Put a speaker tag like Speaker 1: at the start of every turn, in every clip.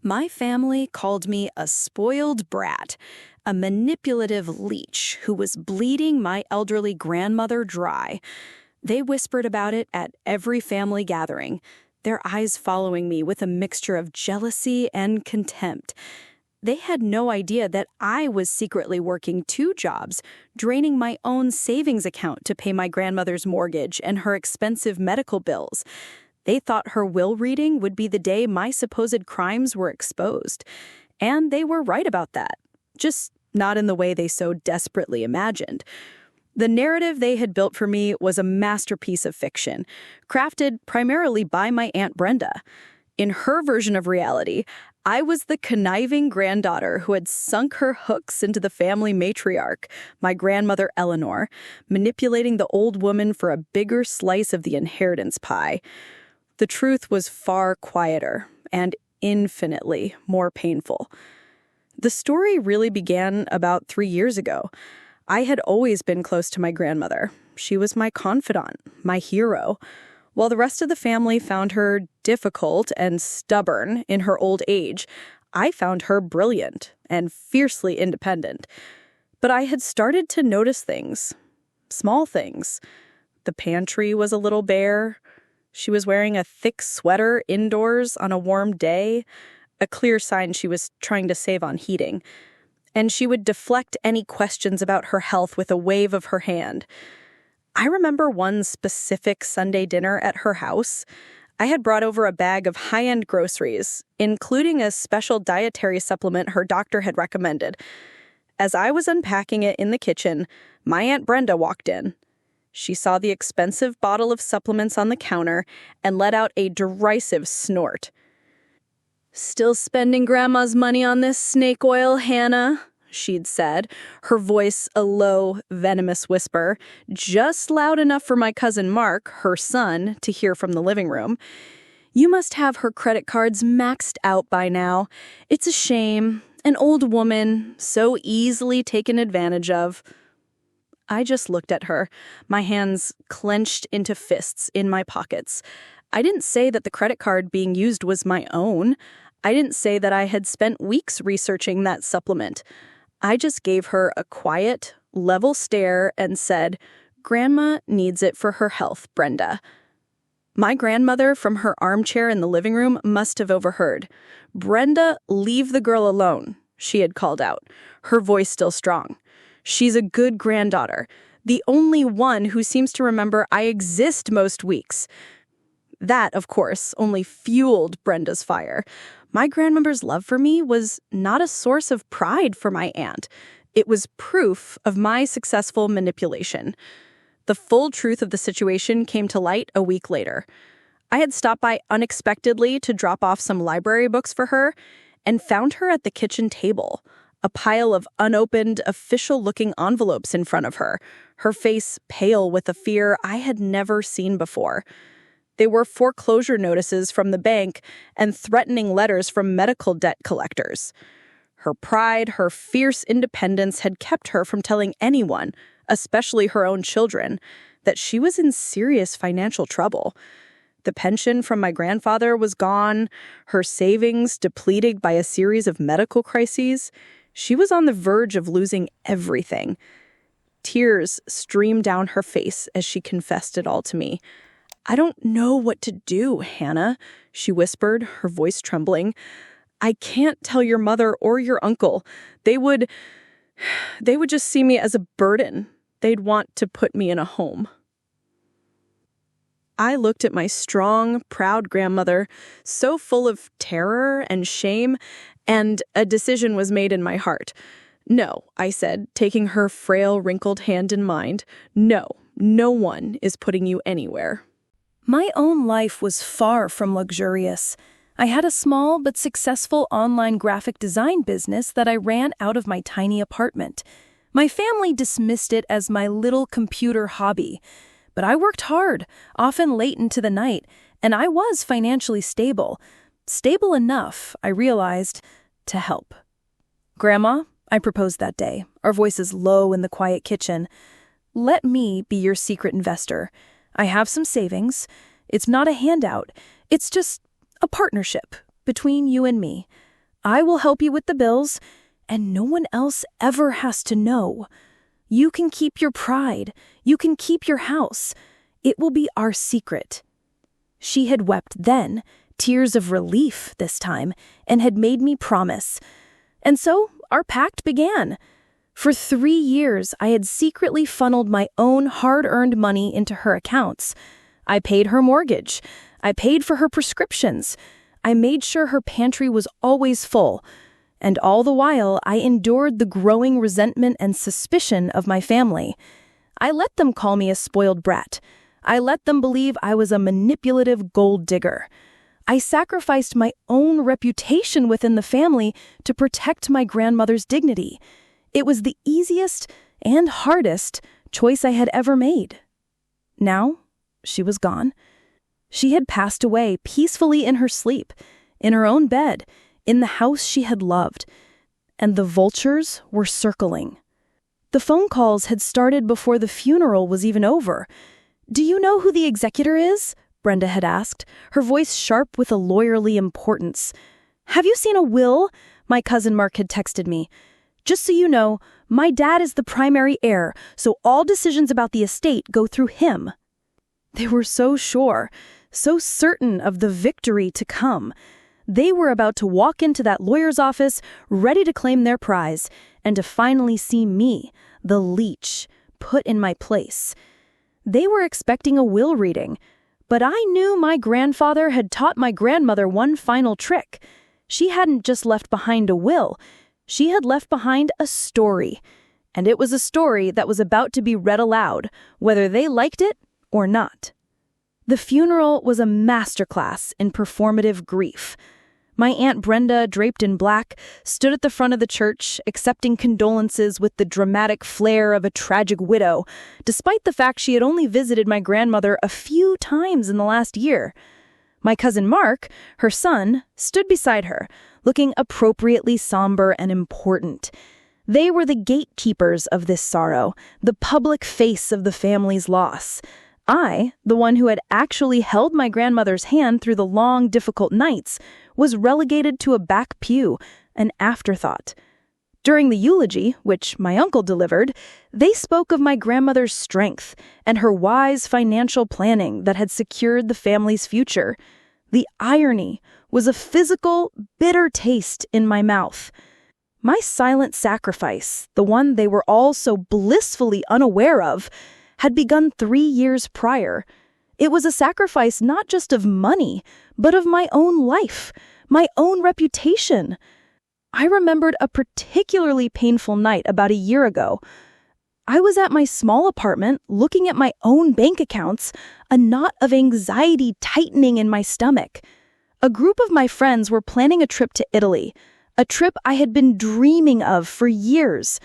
Speaker 1: My family called me a spoiled brat, a manipulative leech who was bleeding my elderly grandmother dry. They whispered about it at every family gathering, their eyes following me with a mixture of jealousy and contempt. They had no idea that I was secretly working two jobs, draining my own savings account to pay my grandmother's mortgage and her expensive medical bills. They thought her will reading would be the day my supposed crimes were exposed. And they were right about that, just not in the way they so desperately imagined. The narrative they had built for me was a masterpiece of fiction, crafted primarily by my Aunt Brenda. In her version of reality, I was the conniving granddaughter who had sunk her hooks into the family matriarch, my grandmother Eleanor, manipulating the old woman for a bigger slice of the inheritance pie. The truth was far quieter and infinitely more painful. The story really began about 3 years ago. I had always been close to my grandmother. She was my confidant, my hero. While the rest of the family found her difficult and stubborn in her old age, I found her brilliant and fiercely independent. But I had started to notice things, small things. The pantry was a little bare. She was wearing a thick sweater indoors on a warm day, a clear sign she was trying to save on heating. And she would deflect any questions about her health with a wave of her hand. I remember one specific Sunday dinner at her house. I had brought over a bag of high-end groceries, including a special dietary supplement her doctor had recommended. As I was unpacking it in the kitchen, my Aunt Brenda walked in. She saw the expensive bottle of supplements on the counter and let out a derisive snort. "Still spending Grandma's money on this snake oil, Hannah?" she'd said, her voice a low, venomous whisper, just loud enough for my cousin Mark, her son, to hear from the living room. "You must have her credit cards maxed out by now. It's a shame. An old woman, so easily taken advantage of." I just looked at her, my hands clenched into fists in my pockets. I didn't say that the credit card being used was my own. I didn't say that I had spent weeks researching that supplement. I just gave her a quiet, level stare and said, "Grandma needs it for her health, Brenda." My grandmother from her armchair in the living room must have overheard. "Brenda, leave the girl alone," she had called out, her voice still strong. "She's a good granddaughter, the only one who seems to remember I exist most weeks." That, of course, only fueled Brenda's fire. My grandmother's love for me was not a source of pride for my aunt. It was proof of my successful manipulation. The full truth of the situation came to light a week later. I had stopped by unexpectedly to drop off some library books for her and found her at the kitchen table, a pile of unopened, official-looking envelopes in front of her, her face pale with a fear I had never seen before. They were foreclosure notices from the bank and threatening letters from medical debt collectors. Her pride, her fierce independence had kept her from telling anyone, especially her own children, that she was in serious financial trouble. The pension from my grandfather was gone, her savings depleted by a series of medical crises. She was on the verge of losing everything. Tears streamed down her face as she confessed it all to me. "I don't know what to do, Hannah," she whispered, her voice trembling. "I can't tell your mother or your uncle. They would just see me as a burden. They'd want to put me in a home." I looked at my strong, proud grandmother, so full of terror and shame, and a decision was made in my heart. "No," I said, taking her frail, wrinkled hand in mine. "No, no one is putting you anywhere." My own life was far from luxurious. I had a small but successful online graphic design business that I ran out of my tiny apartment. My family dismissed it as my little computer hobby. But I worked hard, often late into the night, and I was financially stable. Stable enough, I realized, to help. "Grandma," I proposed that day, our voices low in the quiet kitchen, "let me be your secret investor. I have some savings. It's not a handout. It's just a partnership between you and me. I will help you with the bills, and no one else ever has to know. You can keep your pride. You can keep your house. It will be our secret." She had wept then, tears of relief this time, and had made me promise. And so our pact began. For 3 years, I had secretly funneled my own hard-earned money into her accounts. I paid her mortgage. I paid for her prescriptions. I made sure her pantry was always full. And all the while, I endured the growing resentment and suspicion of my family. I let them call me a spoiled brat. I let them believe I was a manipulative gold digger. I sacrificed my own reputation within the family to protect my grandmother's dignity. It was the easiest and hardest choice I had ever made. Now, she was gone. She had passed away peacefully in her sleep, in her own bed, in the house she had loved. And the vultures were circling. The phone calls had started before the funeral was even over. "Do you know who the executor is?" Brenda had asked, her voice sharp with a lawyerly importance. "Have you seen a will?" my cousin Mark had texted me. "Just so you know, my dad is the primary heir, so all decisions about the estate go through him." They were so sure, so certain of the victory to come. They were about to walk into that lawyer's office, ready to claim their prize, and to finally see me, the leech, put in my place. They were expecting a will reading, but I knew my grandfather had taught my grandmother one final trick. She hadn't just left behind a will. She had left behind a story, and it was a story that was about to be read aloud, whether they liked it or not. The funeral was a masterclass in performative grief. My Aunt Brenda, draped in black, stood at the front of the church, accepting condolences with the dramatic flair of a tragic widow, despite the fact she had only visited my grandmother a few times in the last year. My cousin Mark, her son, stood beside her, looking appropriately somber and important. They were the gatekeepers of this sorrow, the public face of the family's loss. I, the one who had actually held my grandmother's hand through the long, difficult nights, was relegated to a back pew, an afterthought. During the eulogy, which my uncle delivered, they spoke of my grandmother's strength and her wise financial planning that had secured the family's future. The irony was a physical, bitter taste in my mouth. My silent sacrifice, the one they were all so blissfully unaware of, had begun 3 years prior. It was a sacrifice not just of money, but of my own life, my own reputation. I remembered a particularly painful night about a year ago. I was at my small apartment, looking at my own bank accounts, a knot of anxiety tightening in my stomach. A group of my friends were planning a trip to Italy, a trip I had been dreaming of for years.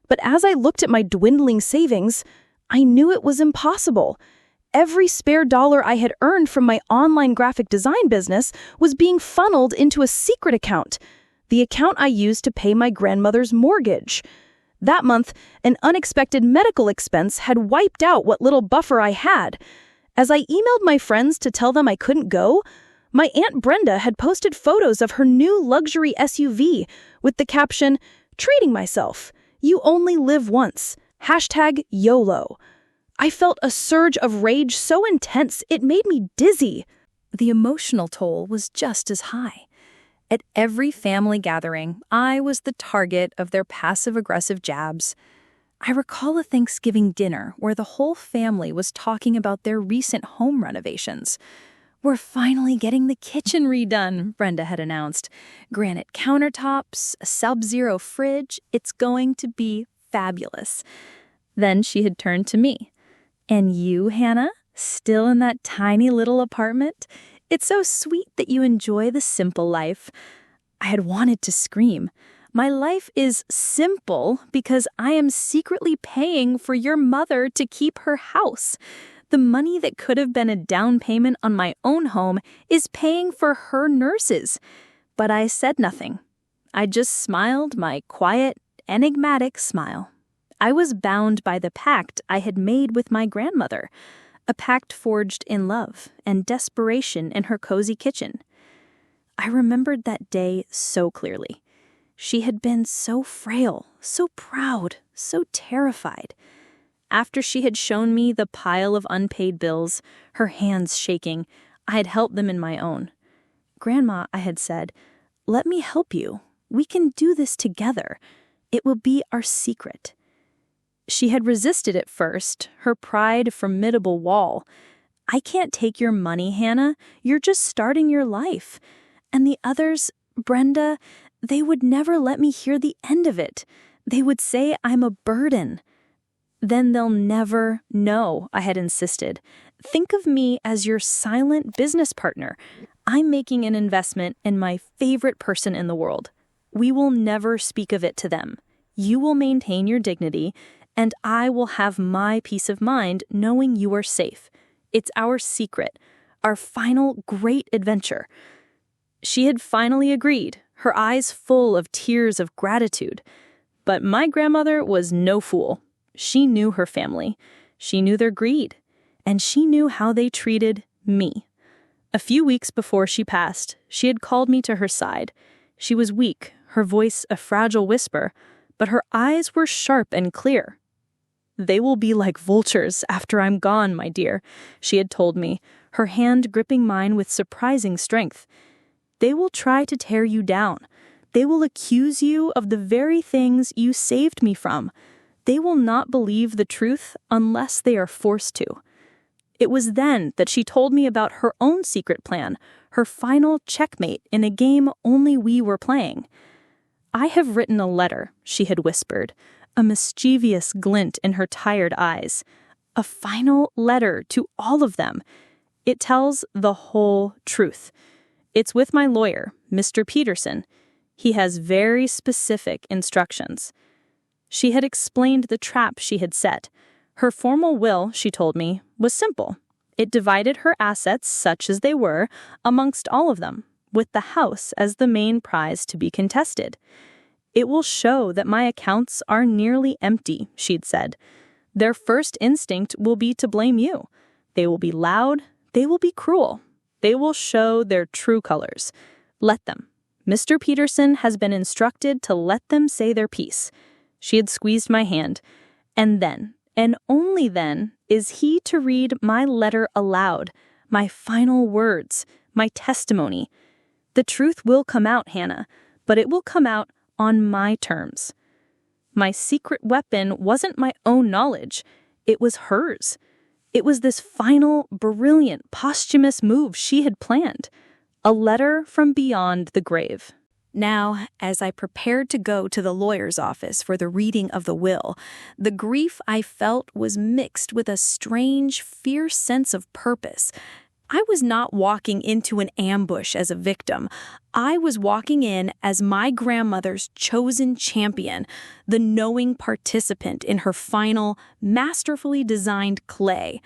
Speaker 1: But as I looked at my dwindling savings, I knew it was impossible. Every spare dollar I had earned from my online graphic design business was being funneled into a secret account, the account I used to pay my grandmother's mortgage. That month, an unexpected medical expense had wiped out what little buffer I had. As I emailed my friends to tell them I couldn't go, my Aunt Brenda had posted photos of her new luxury SUV with the caption, "Treating myself. You only live once. #YOLO. I felt a surge of rage so intense it made me dizzy. The emotional toll was just as high. At every family gathering, I was the target of their passive-aggressive jabs. I recall a Thanksgiving dinner where the whole family was talking about their recent home renovations. "We're finally getting the kitchen redone," Brenda had announced. "Granite countertops, a sub-zero fridge. It's going to be fabulous." Then she had turned to me. "And you, Hannah, still in that tiny little apartment? It's so sweet that you enjoy the simple life." I had wanted to scream. My life is simple because I am secretly paying for your mother to keep her house. The money that could have been a down payment on my own home is paying for her nurses. But I said nothing. I just smiled my quiet, enigmatic smile. I was bound by the pact I had made with my grandmother, a pact forged in love and desperation in her cozy kitchen. I remembered that day so clearly. She had been so frail, so proud, so terrified. After she had shown me the pile of unpaid bills, her hands shaking, I had held them in my own. "Grandma," I had said, "let me help you. We can do this together. It will be our secret." She had resisted at first, her pride a formidable wall. "I can't take your money, Hannah. You're just starting your life." And the others, Brenda, they would never let me hear the end of it. They would say I'm a burden. "Then they'll never know," I had insisted. "Think of me as your silent business partner. I'm making an investment in my favorite person in the world. We will never speak of it to them. You will maintain your dignity, and I will have my peace of mind knowing you are safe. It's our secret, our final great adventure." She had finally agreed, her eyes full of tears of gratitude. But my grandmother was no fool. She knew her family. She knew their greed. And she knew how they treated me. A few weeks before she passed, she had called me to her side. She was weak, her voice a fragile whisper, but her eyes were sharp and clear. "They will be like vultures after I'm gone, my dear," she had told me, her hand gripping mine with surprising strength. "They will try to tear you down. They will accuse you of the very things you saved me from. They will not believe the truth unless they are forced to." It was then that she told me about her own secret plan, her final checkmate in a game only we were playing. "I have written a letter," she had whispered, a mischievous glint in her tired eyes. "A final letter to all of them. It tells the whole truth. It's with my lawyer, Mr. Peterson. He has very specific instructions." She had explained the trap she had set. Her formal will, she told me, was simple. It divided her assets, such as they were, amongst all of them, with the house as the main prize to be contested. "It will show that my accounts are nearly empty," she'd said. "Their first instinct will be to blame you. They will be loud. They will be cruel. They will show their true colors. Let them. Mr. Peterson has been instructed to let them say their piece." She had squeezed my hand. "And then, and only then, is he to read my letter aloud, my final words, my testimony. The truth will come out, Hannah, but it will come out on my terms." My secret weapon wasn't my own knowledge. It was hers. It was this final, brilliant, posthumous move she had planned. A letter from beyond the grave. Now, as I prepared to go to the lawyer's office for the reading of the will, the grief I felt was mixed with a strange, fierce sense of purpose. I was not walking into an ambush as a victim. I was walking in as my grandmother's chosen champion, the knowing participant in her final, masterfully designed play.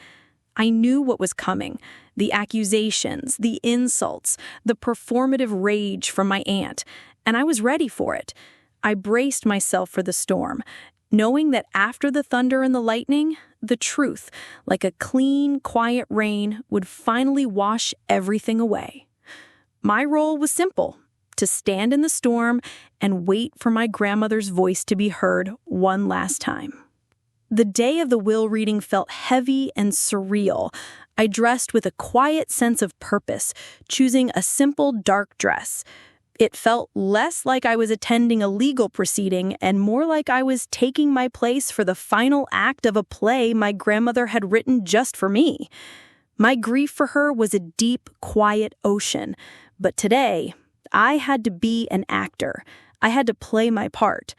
Speaker 1: I knew what was coming. The accusations, the insults, the performative rage from my aunt, and I was ready for it. I braced myself for the storm, knowing that after the thunder and the lightning, the truth, like a clean, quiet rain, would finally wash everything away. My role was simple: to stand in the storm and wait for my grandmother's voice to be heard one last time. The day of the will reading felt heavy and surreal. I dressed with a quiet sense of purpose, choosing a simple dark dress. It felt less like I was attending a legal proceeding and more like I was taking my place for the final act of a play my grandmother had written just for me. My grief for her was a deep, quiet ocean, but today I had to be an actor. I had to play my part.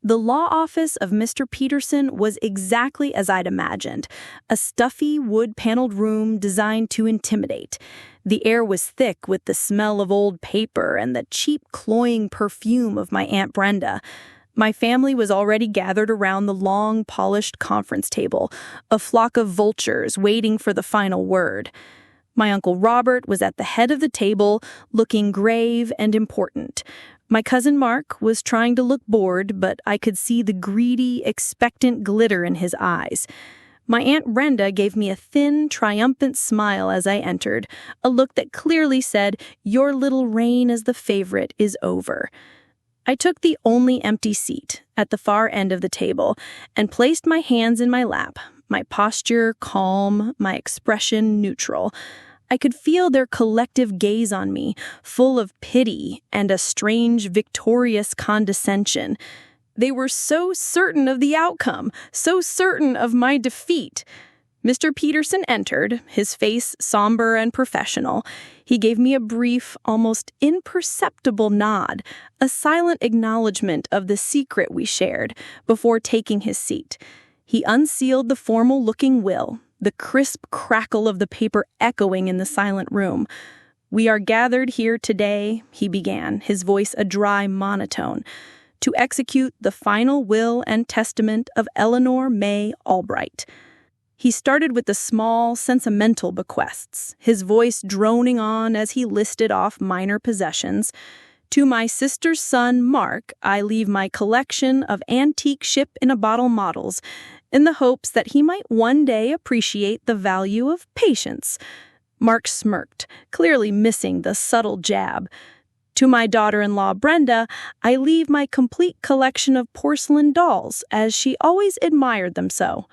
Speaker 1: The law office of Mr. Peterson was exactly as I'd imagined, a stuffy, wood-paneled room designed to intimidate. The air was thick with the smell of old paper and the cheap, cloying perfume of my Aunt Brenda. My family was already gathered around the long, polished conference table, a flock of vultures waiting for the final word. My Uncle Robert was at the head of the table, looking grave and important. My cousin Mark was trying to look bored, but I could see the greedy, expectant glitter in his eyes. My Aunt Brenda gave me a thin, triumphant smile as I entered, a look that clearly said, "Your little reign as the favorite is over." I took the only empty seat at the far end of the table and placed my hands in my lap, my posture calm, my expression neutral. I could feel their collective gaze on me, full of pity and a strange, victorious condescension. They were so certain of the outcome, so certain of my defeat. Mr. Peterson entered, his face somber and professional. He gave me a brief, almost imperceptible nod, a silent acknowledgement of the secret we shared, before taking his seat. He unsealed the formal-looking will, the crisp crackle of the paper echoing in the silent room. "We are gathered here today," he began, his voice a dry monotone, "to execute the final will and testament of Eleanor May Albright." He started with the small, sentimental bequests, his voice droning on as he listed off minor possessions. "To my sister's son, Mark, I leave my collection of antique ship-in-a-bottle models, in the hopes that he might one day appreciate the value of patience." Mark smirked, clearly missing the subtle jab. "To my daughter-in-law, Brenda, I leave my complete collection of porcelain dolls, as she always admired them so."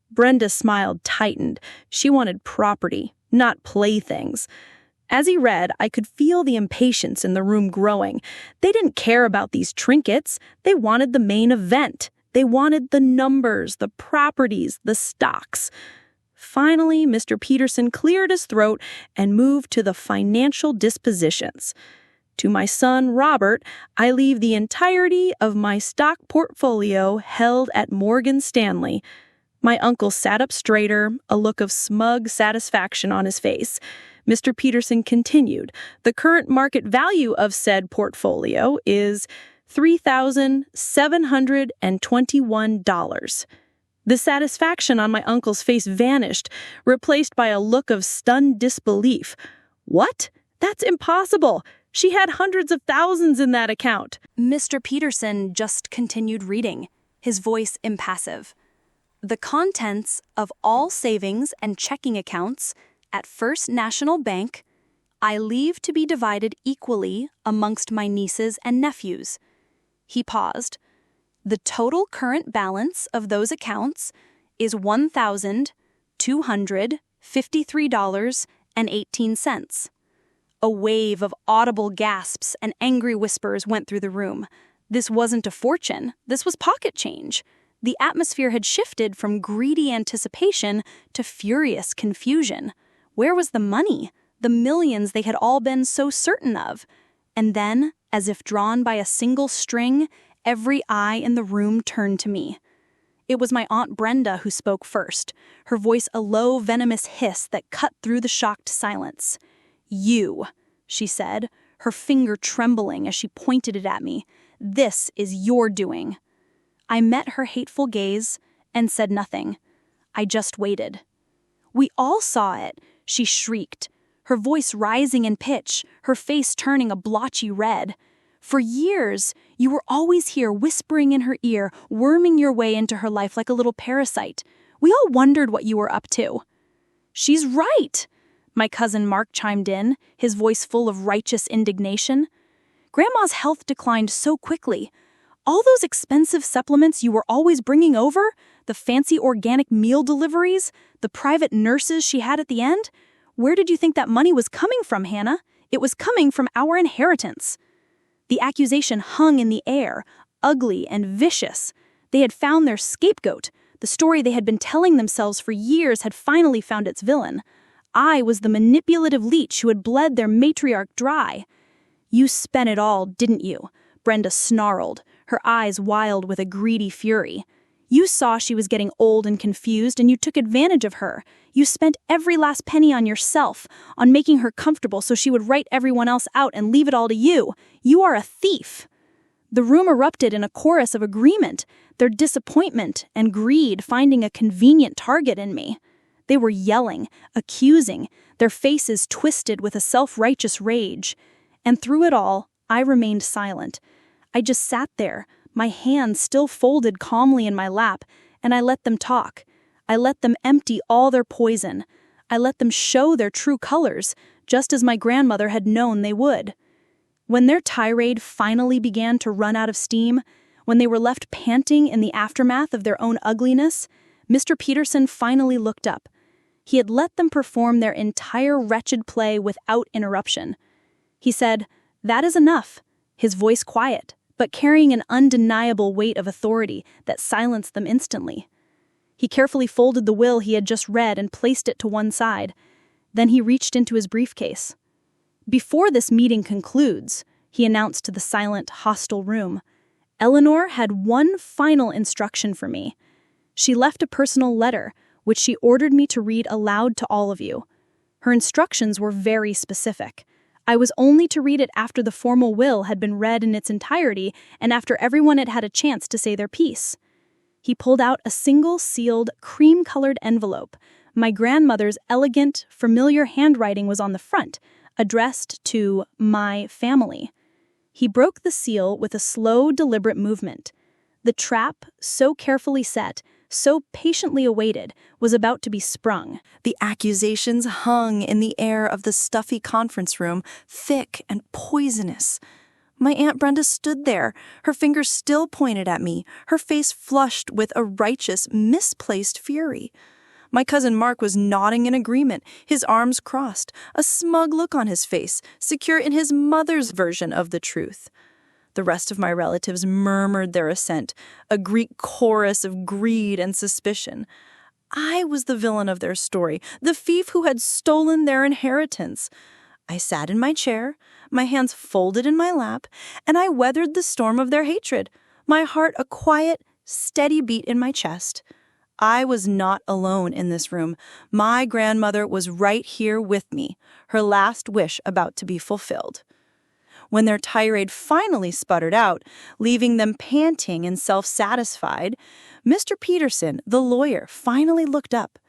Speaker 1: Brenda's smile tightened. She wanted property, not playthings. As he read, I could feel the impatience in the room growing. They didn't care about these trinkets. They wanted the main event. They wanted the numbers, the properties, the stocks. Finally, Mr. Peterson cleared his throat and moved to the financial dispositions. "To my son, Robert, I leave the entirety of my stock portfolio held at Morgan Stanley." My uncle sat up straighter, a look of smug satisfaction on his face. Mr. Peterson continued, "The current market value of said portfolio is $3,721. The satisfaction on my uncle's face vanished, replaced by a look of stunned disbelief. "What? That's impossible! She had hundreds of thousands in that account."
Speaker 2: Mr. Peterson just continued reading, his voice impassive. "The contents of all savings and checking accounts at First National Bank I leave to be divided equally amongst my nieces and nephews." He paused. "The total current balance of those accounts is $1,253.18. A wave of audible gasps and angry whispers went through the room. This wasn't a fortune. This was pocket change. The atmosphere had shifted from greedy anticipation to furious confusion. Where was the money? The millions they had all been so certain of? And then, as if drawn by a single string, every eye in the room turned to me. It was my Aunt Brenda who spoke first, her voice a low, venomous hiss that cut through the shocked silence. "You," she said, her finger trembling as she pointed it at me. "This is your doing." I met her hateful gaze and said nothing. I just waited. "We all saw it," she shrieked, her voice rising in pitch, her face turning a blotchy red. "For years, you were always here whispering in her ear, worming your way into her life like a little parasite. We all wondered what you were up to." "She's right," my cousin Mark chimed in, his voice full of righteous indignation. "Grandma's health declined so quickly. All those expensive supplements you were always bringing over, the fancy organic meal deliveries, the private nurses she had at the end, where did you think that money was coming from, Hannah? It was coming from our inheritance." The accusation hung in the air, ugly and vicious. They had found their scapegoat. The story they had been telling themselves for years had finally found its villain. I was the manipulative leech who had bled their matriarch dry. "You spent it all, didn't you?" Brenda snarled, her eyes wild with a greedy fury. "You saw she was getting old and confused, and you took advantage of her. You spent every last penny on yourself, on making her comfortable so she would write everyone else out and leave it all to you. You are a thief." The room erupted in a chorus of agreement, their disappointment and greed finding a convenient target in me. They were yelling, accusing, their faces twisted with a self-righteous rage. And through it all, I remained silent. I just sat there, my hands still folded calmly in my lap, and I let them talk. I let them empty all their poison. I let them show their true colors, just as my grandmother had known they would. When their tirade finally began to run out of steam, when they were left panting in the aftermath of their own ugliness, Mr. Peterson finally looked up. He had let them perform their entire wretched play without interruption. He said, "That is enough," his voice quiet, but carrying an undeniable weight of authority that silenced them instantly. He carefully folded the will he had just read and placed it to one side. Then he reached into his briefcase. "Before this meeting concludes," he announced to the silent, hostile room, "Eleanor had one final instruction for me. She left a personal letter, which she ordered me to read aloud to all of you. Her instructions were very specific. I was only to read it after the formal will had been read in its entirety and after everyone had had a chance to say their piece." He pulled out a single sealed, cream-colored envelope. My grandmother's elegant, familiar handwriting was on the front, addressed to "my family." He broke the seal with a slow, deliberate movement. The trap, so carefully set, so patiently awaited, was about to be sprung.
Speaker 1: The accusations hung in the air of the stuffy conference room, thick and poisonous. My Aunt Brenda stood there, her fingers still pointed at me, her face flushed with a righteous, misplaced fury. My cousin Mark was nodding in agreement, his arms crossed, a smug look on his face, secure in his mother's version of the truth. The rest of my relatives murmured their assent, a Greek chorus of greed and suspicion. I was the villain of their story, the thief who had stolen their inheritance. I sat in my chair, my hands folded in my lap, and I weathered the storm of their hatred, my heart a quiet, steady beat in my chest. I was not alone in this room. My grandmother was right here with me, her last wish about to be fulfilled. When their tirade finally sputtered out, leaving them panting and self-satisfied, Mr. Peterson, the lawyer, finally looked up.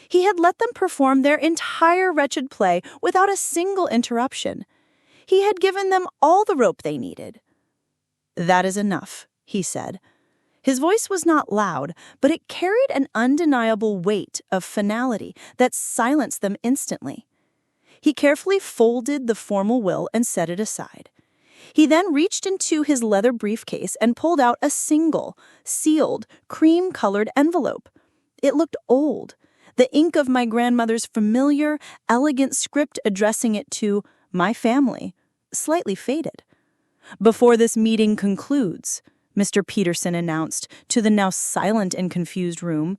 Speaker 1: He had let them perform their entire wretched play without a single interruption. He had given them all the rope they needed. "That is enough," he said. His voice was not loud, but it carried an undeniable weight of finality that silenced them instantly. He carefully folded the formal will and set it aside. He then reached into his leather briefcase and pulled out a single, sealed, cream-colored envelope. It looked old, the ink of my grandmother's familiar, elegant script addressing it to "my family," slightly faded. "Before this meeting concludes," Mr. Peterson announced to the now silent and confused room,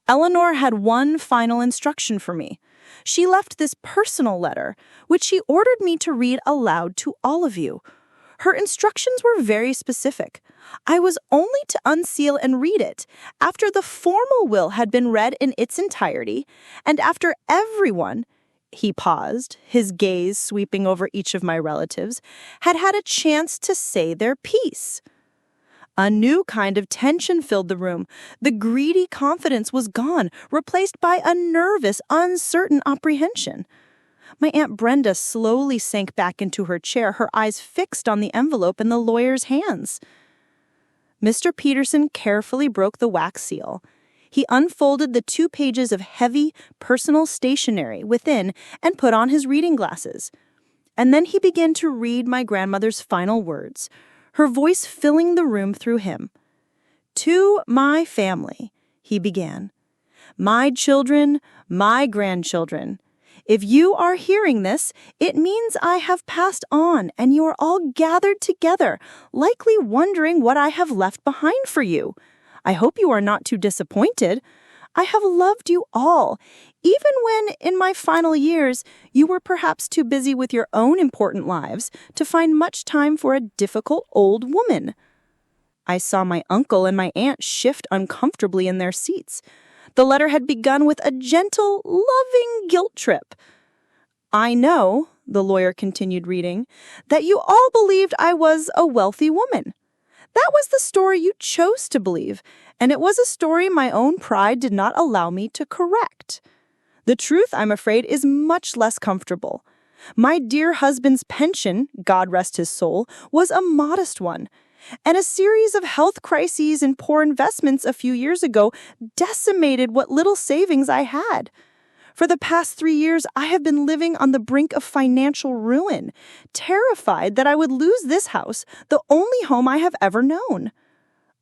Speaker 1: "Eleanor had one final instruction for me. She left this personal letter, which she ordered me to read aloud to all of you. Her instructions were very specific. I was only to unseal and read it after the formal will had been read in its entirety, and after everyone," he paused, his gaze sweeping over each of my relatives, "had had a chance to say their piece." A new kind of tension filled the room. The greedy confidence was gone, replaced by a nervous, uncertain apprehension. My Aunt Brenda slowly sank back into her chair, her eyes fixed on the envelope in the lawyer's hands. Mr. Peterson carefully broke the wax seal. He unfolded the 2 pages of heavy, personal stationery within and put on his reading glasses. And then he began to read my grandmother's final words, her voice filling the room through him. "To my family," he began. "My children, my grandchildren. If you are hearing this, it means I have passed on and you are all gathered together, likely wondering what I have left behind for you. I hope you are not too disappointed. I have loved you all, even when, in my final years, you were perhaps too busy with your own important lives to find much time for a difficult old woman." I saw my uncle and my aunt shift uncomfortably in their seats. The letter had begun with a gentle, loving guilt trip. "I know," the lawyer continued reading, "that you all believed I was a wealthy woman. That was the story you chose to believe, and it was a story my own pride did not allow me to correct. The truth, I'm afraid, is much less comfortable. My dear husband's pension, God rest his soul, was a modest one,
Speaker 3: And a series of health crises and poor investments a few years ago decimated what little savings I had. For the past 3 years, I have been living on the brink of financial ruin, terrified that I would lose this house, the only home I have ever known.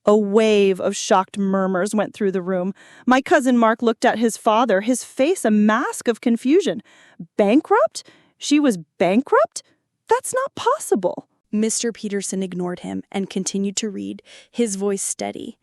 Speaker 3: A wave of shocked murmurs went through the room. My cousin Mark looked at his father, his face a mask of confusion. Bankrupt? She was bankrupt? That's not possible.
Speaker 2: Mr. Peterson ignored him and continued to read, his voice steady.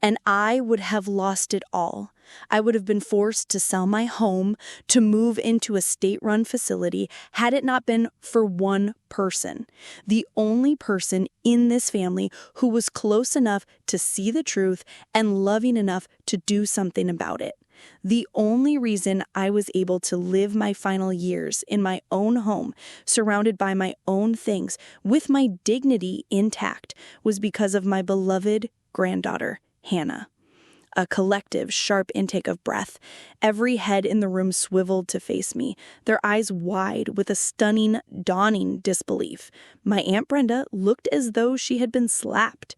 Speaker 2: And I would have lost it all. I would have been forced to sell my home, to move into a state-run facility, had it not been for one person. The only person in this family who was close enough to see the truth and loving enough to do something about it. The only reason I was able to live my final years in my own home, surrounded by my own things, with my dignity intact, was because of my beloved granddaughter, Hannah. A collective, sharp intake of breath. Every head in the room swiveled to face me, their eyes wide with a stunning, dawning disbelief. My Aunt Brenda looked as though she had been slapped.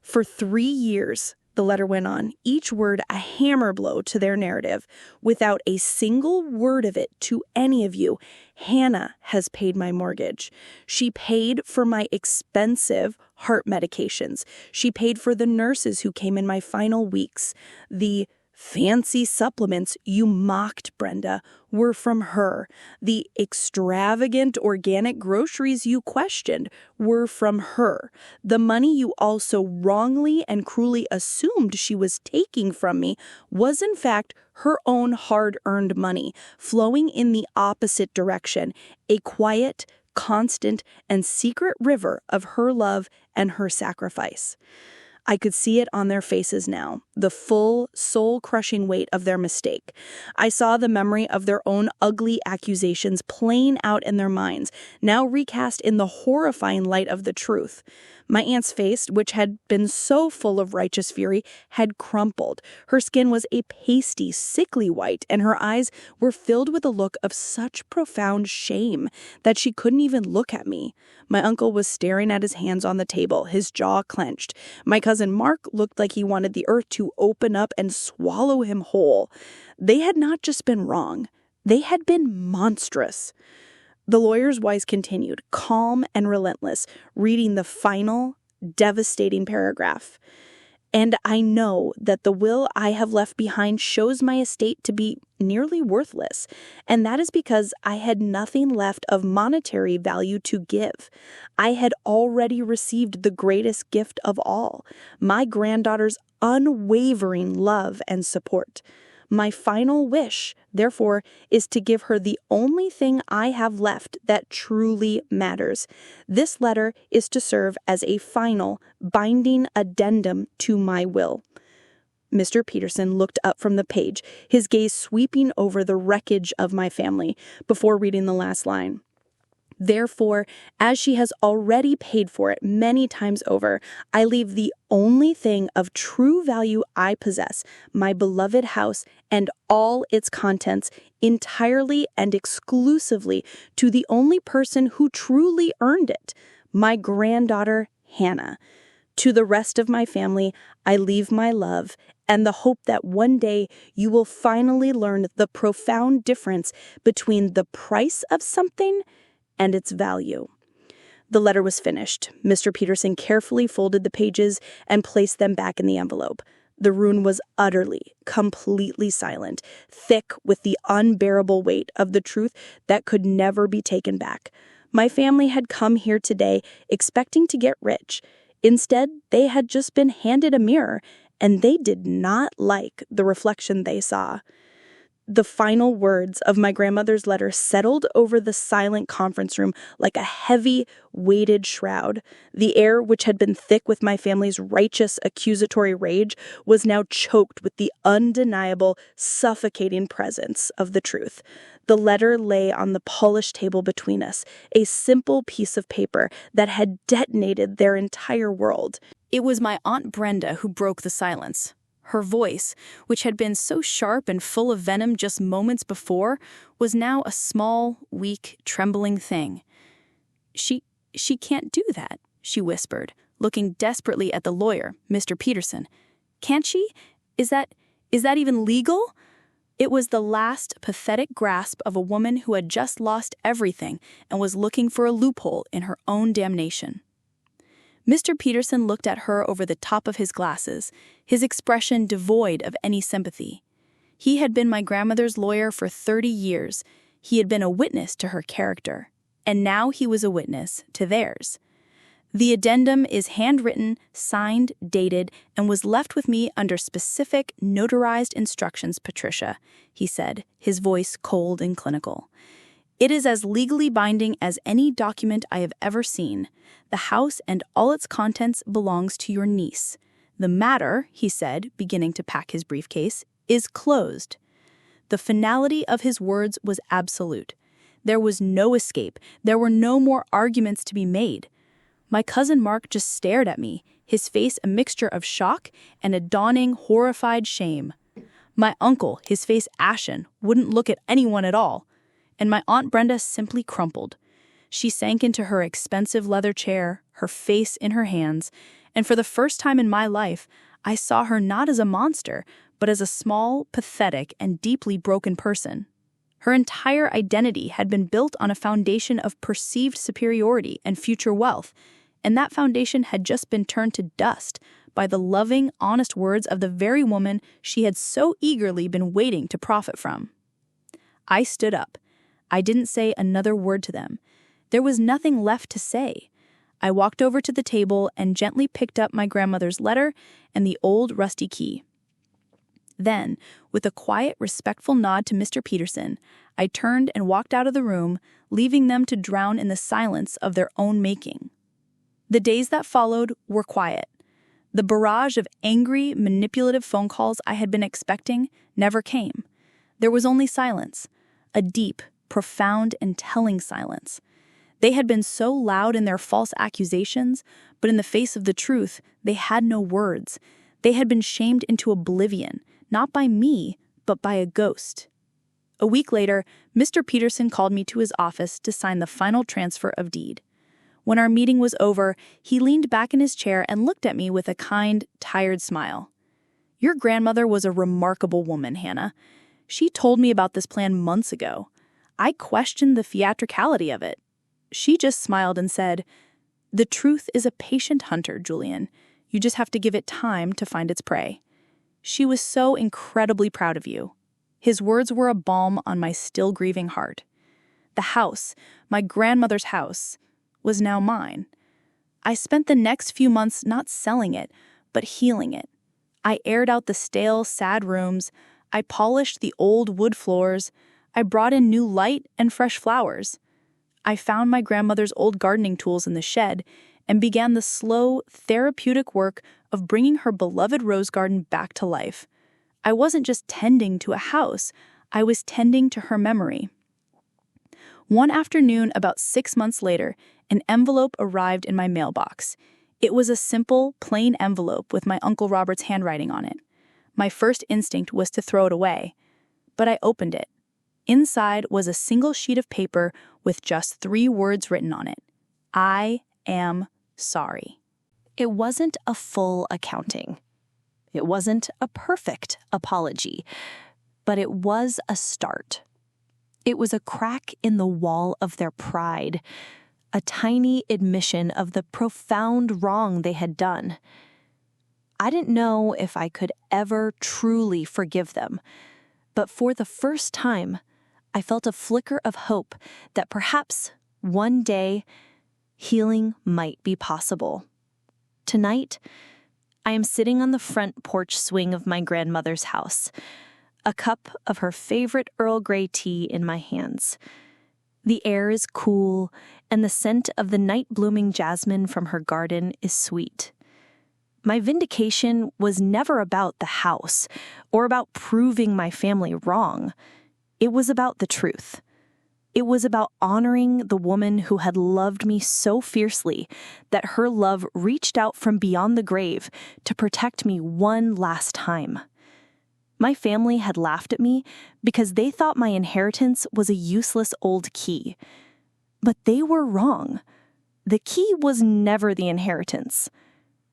Speaker 2: For 3 years, the letter went on, each word a hammer blow to their narrative. Without a single word of it to any of you, Hannah has paid my mortgage. She paid for my expensive heart medications. She paid for the nurses who came in my final weeks. The fancy supplements you mocked, Brenda, were from her. The extravagant organic groceries you questioned were from her. The money you also wrongly and cruelly assumed she was taking from me was in fact her own hard-earned money, flowing in the opposite direction, a quiet, constant, and secret river of her love and her sacrifice. I could see it on their faces now, the full, soul-crushing weight of their mistake. I saw the memory of their own ugly accusations playing out in their minds, now recast in the horrifying light of the truth. My aunt's face, which had been so full of righteous fury, had crumpled. Her skin was a pasty, sickly white, and her eyes were filled with a look of such profound shame that she couldn't even look at me. My uncle was staring at his hands on the table, his jaw clenched. My cousin Mark looked like he wanted the earth to open up and swallow him whole. They had not just been wrong, they had been monstrous. The lawyer's voice continued, calm and relentless, reading the final, devastating paragraph. And I know that the will I have left behind shows my estate to be nearly worthless, and that is because I had nothing left of monetary value to give. I had already received the greatest gift of all, my granddaughter's unwavering love and support. My final wish, therefore, is to give her the only thing I have left that truly matters. This letter is to serve as a final, binding addendum to my will. Mr. Peterson looked up from the page, his gaze sweeping over the wreckage of my family, before reading the last line. Therefore, as she has already paid for it many times over, I leave the only thing of true value I possess, my beloved house and all its contents, entirely and exclusively to the only person who truly earned it, my granddaughter, Hannah. To the rest of my family, I leave my love and the hope that one day you will finally learn the profound difference between the price of something and its value. The letter was finished. Mr. Peterson carefully folded the pages and placed them back in the envelope. The room was utterly, completely silent, thick with the unbearable weight of the truth that could never be taken back. My family had come here today expecting to get rich. Instead, they had just been handed a mirror, and they did not like the reflection they saw. The final words of my grandmother's letter settled over the silent conference room like a heavy, weighted shroud. The air, which had been thick with my family's righteous, accusatory rage, was now choked with the undeniable, suffocating presence of the truth. The letter lay on the polished table between us, a simple piece of paper that had detonated their entire world.
Speaker 1: It was my Aunt Brenda who broke the silence. Her voice, which had been so sharp and full of venom just moments before, was now a small, weak, trembling thing. She can't do that,
Speaker 2: she whispered, looking desperately at the lawyer, Mr. Peterson. "Can't she? Is that even legal?" It was the last pathetic grasp of a woman who had just lost everything and was looking for a loophole in her own damnation. Mr. Peterson looked at her over the top of his glasses, his expression devoid of any sympathy. He had been my grandmother's lawyer for 30 years. He had been a witness to her character, and now he was a witness to theirs. The addendum is handwritten, signed, dated, and was left with me under specific, notarized instructions, Patricia, he said, his voice cold and clinical. It is as legally binding as any document I have ever seen. The house and all its contents belongs to your niece. The matter, he said, beginning to pack his briefcase, is closed. The finality of his words was absolute. There was no escape. There were no more arguments to be made. My cousin Mark just stared at me, his face a mixture of shock and a dawning, horrified shame. My uncle, his face ashen, wouldn't look at anyone at all. And my Aunt Brenda simply crumpled. She sank into her expensive leather chair, her face in her hands, and for the first time in my life, I saw her not as a monster, but as a small, pathetic, and deeply broken person. Her entire identity had been built on a foundation of perceived superiority and future wealth, and that foundation had just been turned to dust by the loving, honest words of the very woman she had so eagerly been waiting to profit from. I stood up. I didn't say another word to them. There was nothing left to say. I walked over to the table and gently picked up my grandmother's letter and the old rusty key. Then, with a quiet, respectful nod to Mr. Peterson, I turned and walked out of the room, leaving them to drown in the silence of their own making. The days that followed were quiet. The barrage of angry, manipulative phone calls I had been expecting never came. There was only silence, a deep, profound, and telling silence. They had been so loud in their false accusations, but in the face of the truth, they had no words. They had been shamed into oblivion, not by me, but by a ghost. A week later, Mr. Peterson called me to his office to sign the final transfer of deed. When our meeting was over, he leaned back in his chair and looked at me with a kind, tired smile. "Your grandmother was a remarkable woman, Hannah. She told me about this plan months ago. I questioned the theatricality of it. She just smiled and said, 'The truth is a patient hunter, Julian. You just have to give it time to find its prey.' She was so incredibly proud of you." His words were a balm on my still grieving heart. The house, my grandmother's house, was now mine. I spent the next few months not selling it, but healing it. I aired out the stale, sad rooms. I polished the old wood floors. I brought in new light and fresh flowers. I found my grandmother's old gardening tools in the shed and began the slow, therapeutic work of bringing her beloved rose garden back to life. I wasn't just tending to a house, I was tending to her memory. One afternoon, about 6 months later, an envelope arrived in my mailbox. It was a simple, plain envelope with my Uncle Robert's handwriting on it. My first instinct was to throw it away, but I opened it. Inside was a single sheet of paper with just 3 words written on it. "I am sorry."
Speaker 1: It wasn't a full accounting. It wasn't a perfect apology, but it was a start. It was a crack in the wall of their pride, a tiny admission of the profound wrong they had done. I didn't know if I could ever truly forgive them, but for the first time, I felt a flicker of hope that perhaps one day healing might be possible. Tonight, I am sitting on the front porch swing of my grandmother's house, a cup of her favorite Earl Grey tea in my hands. The air is cool, and the scent of the night-blooming jasmine from her garden is sweet. My vindication was never about the house or about proving my family wrong. It was about the truth. It was about honoring the woman who had loved me so fiercely that her love reached out from beyond the grave to protect me one last time. My family had laughed at me because they thought my inheritance was a useless old key. But they were wrong.
Speaker 3: The key was never the inheritance.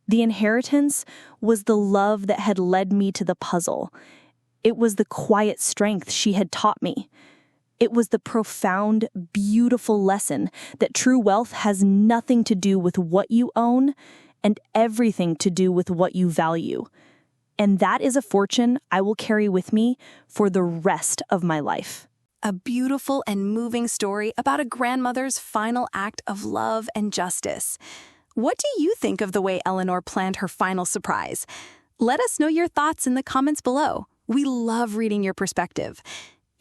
Speaker 3: The inheritance was the love that had led me to the puzzle. It was the quiet strength she had taught me. It was the profound, beautiful lesson that true wealth has nothing to do with what you own and everything to do with what you value. And that is a fortune I will carry with me for the rest of my life.
Speaker 2: A beautiful and moving story about a grandmother's final act of love and justice. What do you think of the way Eleanor planned her final surprise? Let us know your thoughts in the comments below. We love reading your perspective.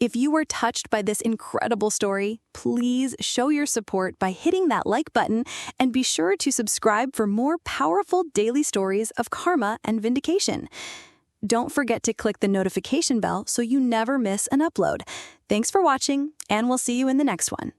Speaker 2: If you were touched by this incredible story, please show your support by hitting that like button and be sure to subscribe for more powerful daily stories of karma and vindication. Don't forget to click the notification bell so you never miss an upload. Thanks for watching, and we'll see you in the next one.